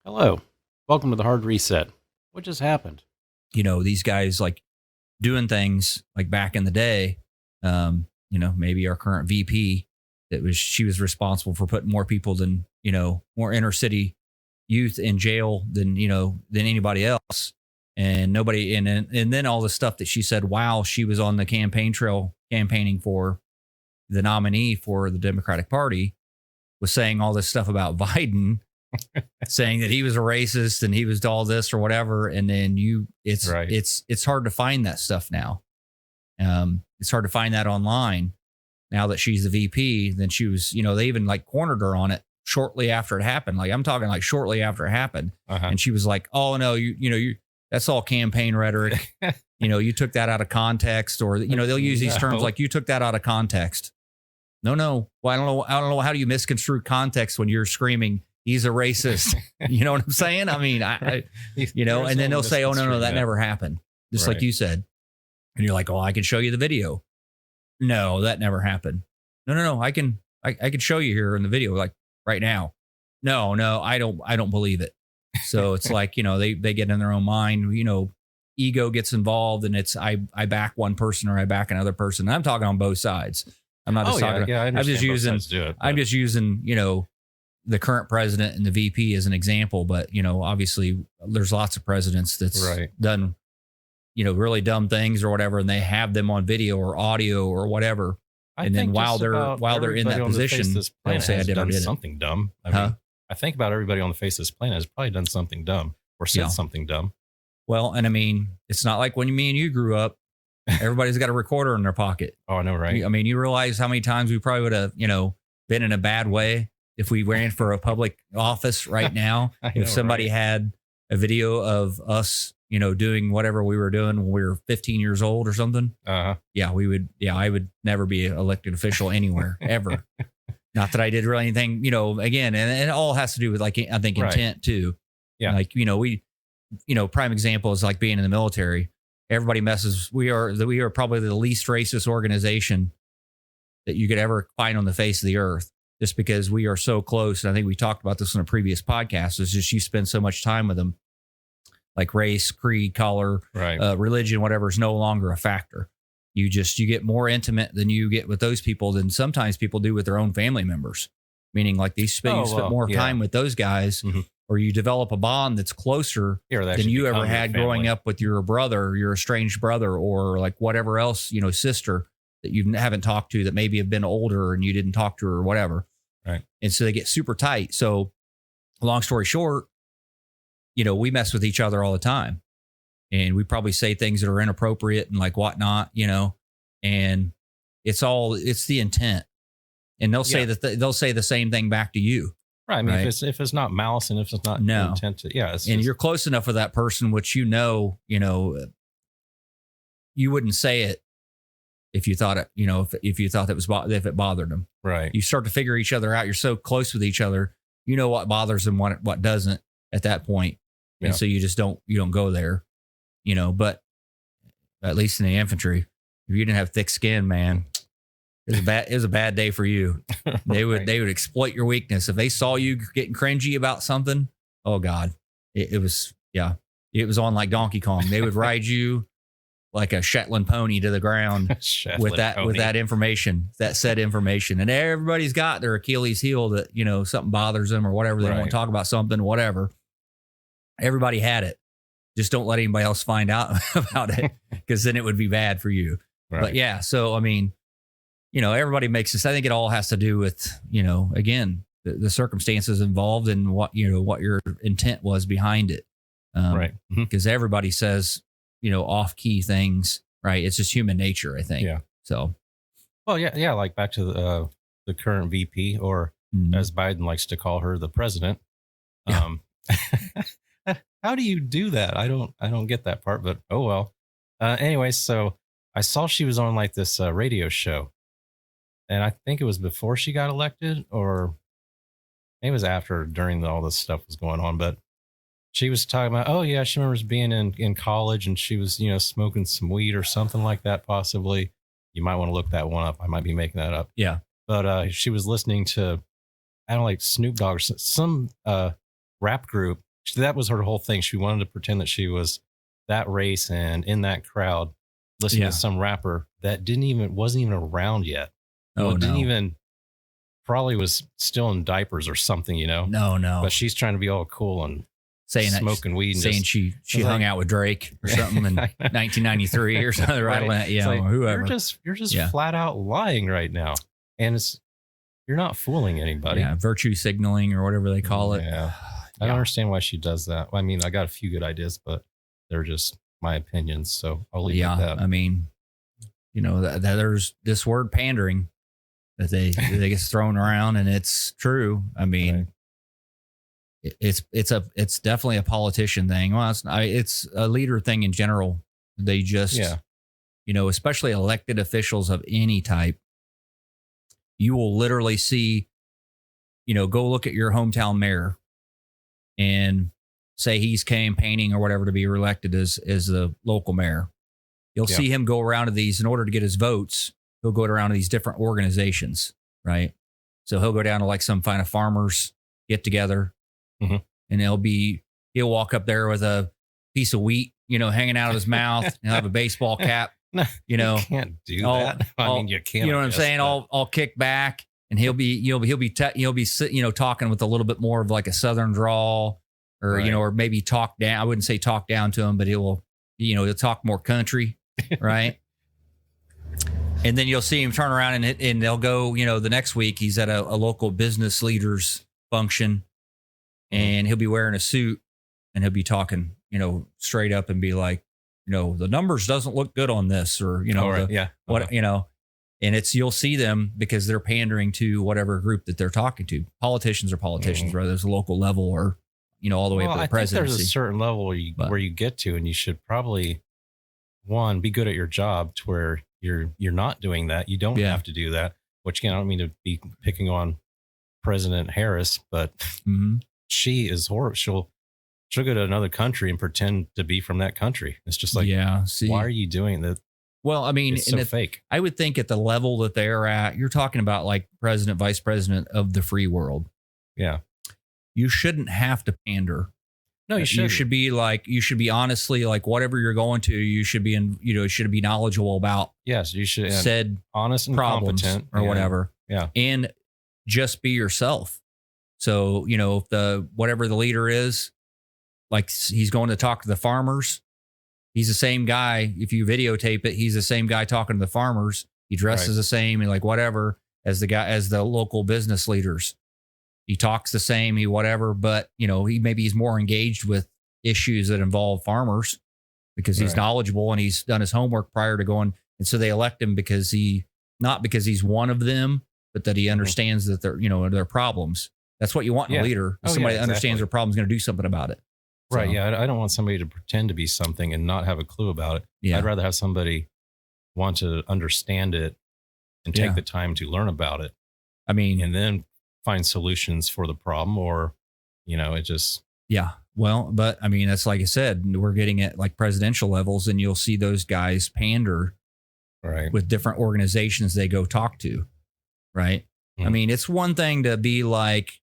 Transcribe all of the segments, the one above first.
Hello. Welcome to the Hard Reset. What just happened? These guys like doing things like back in the day. Maybe our current VP she was responsible for putting more people than, more inner city youth in jail than anybody else. And nobody, and then all the stuff that she said while she was on the campaign trail campaigning for the nominee for the Democratic Party was saying all this stuff about Biden, saying that he was a racist and he was all this or whatever. And then it's hard to find that stuff now. It's hard to find that online now that she's the VP. Then she was, they even like cornered her on it shortly after it happened. Like I'm talking like shortly after it happened. And she was like, oh no, you that's all campaign rhetoric. You took that out of context, or, they'll use these terms like you took that out of context. No. Well, I don't know. How do you misconstrue context when you're screaming, he's a racist? You know what I'm saying? I mean, I and then they'll say, oh, no, that never happened. Just like you said. And you're like, oh, I can show you the video. No, that never happened. No. I can show you here in the video, like right now. No, I don't believe it. So it's like, they get in their own mind, ego gets involved, and it's, I back one person or I back another person. I'm talking on both sides. I'm not just talking. I'm just using, the current president and the VP as an example, but obviously there's lots of presidents that's done, really dumb things or whatever, and they have them on video or audio or whatever. And then while they're in that position, they'll say I did something dumb. I think about everybody on the face of this planet has probably done something dumb or said something dumb. Well, and I mean, it's not like when me and you grew up, everybody's got a recorder in their pocket. Oh, I know, right? I mean, you realize how many times we probably would have, been in a bad way if we ran for a public office right now. If somebody had a video of us, doing whatever we were doing when we were 15 years old or something. Yeah, we would. Yeah, I would never be an elected official anywhere, ever. Not that I did really anything, again, and it all has to do with, like, I think intent too. Yeah. Like, prime example is like being in the military. Everybody messes. We are probably the least racist organization that you could ever find on the face of the earth, just because we are so close. And I think we talked about this in a previous podcast. Is just you spend so much time with them, like race, creed, color, religion, whatever is no longer a factor. You get more intimate than you get with those people than sometimes people do with their own family members. Meaning, like, you spend more time with those guys, or you develop a bond that's closer than you ever had growing up with your brother, your estranged brother, or like whatever else, sister that you haven't talked to, that maybe have been older and you didn't talk to her or whatever. Right. And so they get super tight. So long story short, we mess with each other all the time. And we probably say things that are inappropriate and like whatnot, and it's the intent. And they'll say that they'll say the same thing back to you. Right. I mean, if it's not malice and if it's not intent to, you're close enough with that person, which you wouldn't say it if you thought it, if you thought if it bothered them. Right. You start to figure each other out. You're so close with each other. You know what bothers them, what doesn't at that point. Yeah. And so you don't go there, but at least in the infantry, if you didn't have thick skin, man, it was a bad day for you. They would exploit your weakness. If they saw you getting cringy about something, oh God, it was on like Donkey Kong. They would ride you like a Shetland pony to the ground with that information, that said information. And everybody's got their Achilles heel that, something bothers them or whatever. They want to talk about something, whatever. Everybody had it. Just don't let anybody else find out about it, because then it would be bad for you. Right. But yeah, so I mean, everybody makes this. I think it all has to do with, again, the circumstances involved and what your intent was behind it. Right. Because everybody says, off key things, right? It's just human nature, I think. Yeah. So. Well, yeah. Like back to the current VP, or as Biden likes to call her, the president. Yeah. How do you do that? I don't get that part, but oh well. Anyway, so I saw she was on like this radio show, and I think it was before she got elected, or maybe it was after, during all this stuff was going on. But she was talking about, oh yeah, she remembers being in college, and she was smoking some weed or something like that. Possibly, you might want to look that one up. I might be making that up. Yeah, but she was listening to, I don't know, like Snoop Dogg or some rap group. that was her whole thing. She wanted to pretend that she was that race and in that crowd listening to some rapper that wasn't even around yet. Didn't even, probably was still in diapers or something, No. But she's trying to be all cool and saying smoking weed. And saying she hung out with Drake or something in 1993 or something. Right. Or whoever. You're just flat out lying right now. And you're not fooling anybody. Yeah. Virtue signaling or whatever they call it. Yeah. I don't understand why she does that. I mean, I got a few good ideas, but they're just my opinions. So I'll leave it at that. I mean, that there's this word pandering that they gets thrown around, and it's true. I mean, it's definitely a politician thing. Well, it's a leader thing in general. They just, especially elected officials of any type, you will literally see, go look at your hometown mayor and say he's campaigning or whatever to be reelected as the local mayor. You'll see him go around to these in order to get his votes. He'll go around to these different organizations, right? So he'll go down to like some kind of farmers get together, and he'll walk up there with a piece of wheat, hanging out of his mouth, and he'll have a baseball cap. You can't do that. I mean, you can't. You know what I'm saying? I'll kick back, and he'll be talking with a little bit more of like a southern drawl, or or maybe talk down. I wouldn't say talk down to him, but he'll talk more country, right? And then you'll see him turn around and they'll go, the next week he's at a local business leaders function, and he'll be wearing a suit, and he'll be talking, straight up and be like, the numbers doesn't look good on this, or, and you'll see them because they're pandering to whatever group that they're talking to. Politicians are politicians, whether it's a local level or, all the way up to the presidency. There's a certain level where you get to, and you should probably, one, be good at your job to where you're not doing that. You don't have to do that, which again, I don't mean to be picking on President Harris, but she is horrible. She'll go to another country and pretend to be from that country. It's just like, why are you doing that? Well, I mean, it's so fake. I would think at the level that they're at, you're talking about like president, vice president of the free world. Yeah. You shouldn't have to pander. No, you shouldn't. You should be honestly, like whatever you're going to, you should be knowledgeable about. Yes, you should. Said honest and competent or whatever. Yeah. And just be yourself. So, if whatever the leader is, like he's going to talk to the farmers, he's the same guy. If you videotape it, he's the same guy talking to the farmers. He dresses the same and like whatever as the local business leaders. He talks the same, whatever, but he's more engaged with issues that involve farmers because he's knowledgeable and he's done his homework prior to going. And so they elect him not because he's one of them, but that he understands that they're, their problems. That's what you want in a leader. Somebody that understands their problems, going to do something about it. Right. So, I don't want somebody to pretend to be something and not have a clue about it. Yeah. I'd rather have somebody want to understand it and take the time to learn about it. I mean, and then find solutions for the problem, or, it just. Yeah. Well, but I mean, that's like I said, we're getting at like presidential levels, and you'll see those guys pander with different organizations they go talk to. Right. I mean, it's one thing to be like,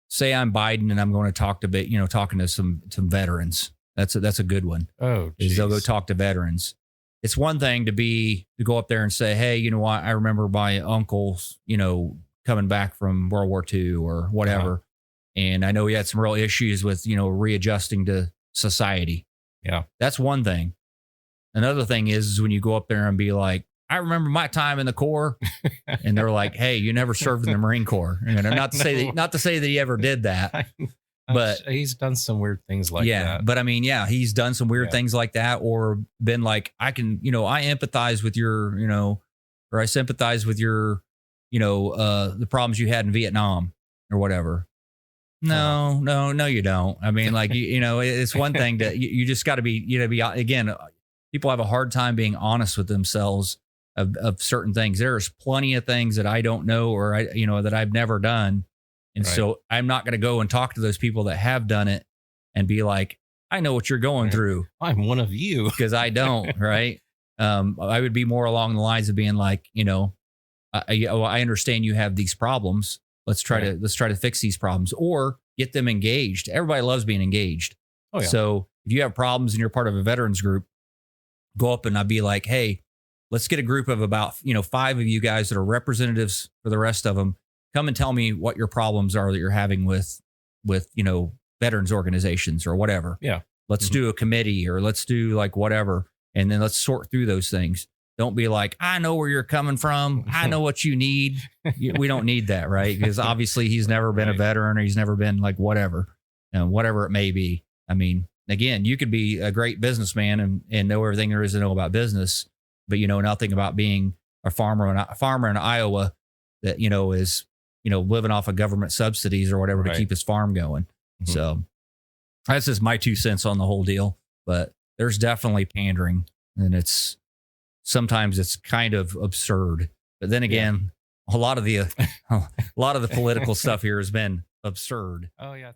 say I'm Biden and I'm going to talk to, talking to some veterans. That's a good one. Oh, is they'll go talk to veterans. It's one thing to go up there and say, hey, you know what? I remember my uncle's, coming back from World War II or whatever. And I know he had some real issues with, readjusting to society. Yeah. That's one thing. Another thing is when you go up there and be like, I remember my time in the Corps, and they're like, hey, you never served in the Marine Corps. Not to say that he ever did that, but he's done some weird things like that. But I mean, he's done some weird things like that, or been like, I can, I empathize with your, or I sympathize with your, the problems you had in Vietnam or whatever. No, you don't. I mean, like, it's one thing to, you just got to be, again, people have a hard time being honest with themselves of certain things. There's plenty of things that I don't know, or that I've never done. And so I'm not going to go and talk to those people that have done it and be like, I know what you're going through. I'm one of you. Because I don't. Right. I would be more along the lines of being like, I understand you have these problems. Let's try to fix these problems, or get them engaged. Everybody loves being engaged. Oh, yeah. So if you have problems and you're part of a veterans group, go up and I'd be like, hey, let's get a group of about, 5 of you guys that are representatives for the rest of them. Come and tell me what your problems are that you're having with veterans organizations or whatever. Yeah. Let's do a committee or let's do like whatever. And then let's sort through those things. Don't be like, I know where you're coming from. I know what you need. We don't need that, right? Because obviously he's never been a veteran or he's never been like whatever it may be. I mean, again, you could be a great businessman and know everything there is to know about business, but you know nothing about being a farmer in Iowa that, is, living off of government subsidies or whatever to keep his farm going. Mm-hmm. So that's just my 2 cents on the whole deal. But there's definitely pandering, and sometimes it's kind of absurd. But then again, a lot of the political stuff here has been absurd. Oh yeah.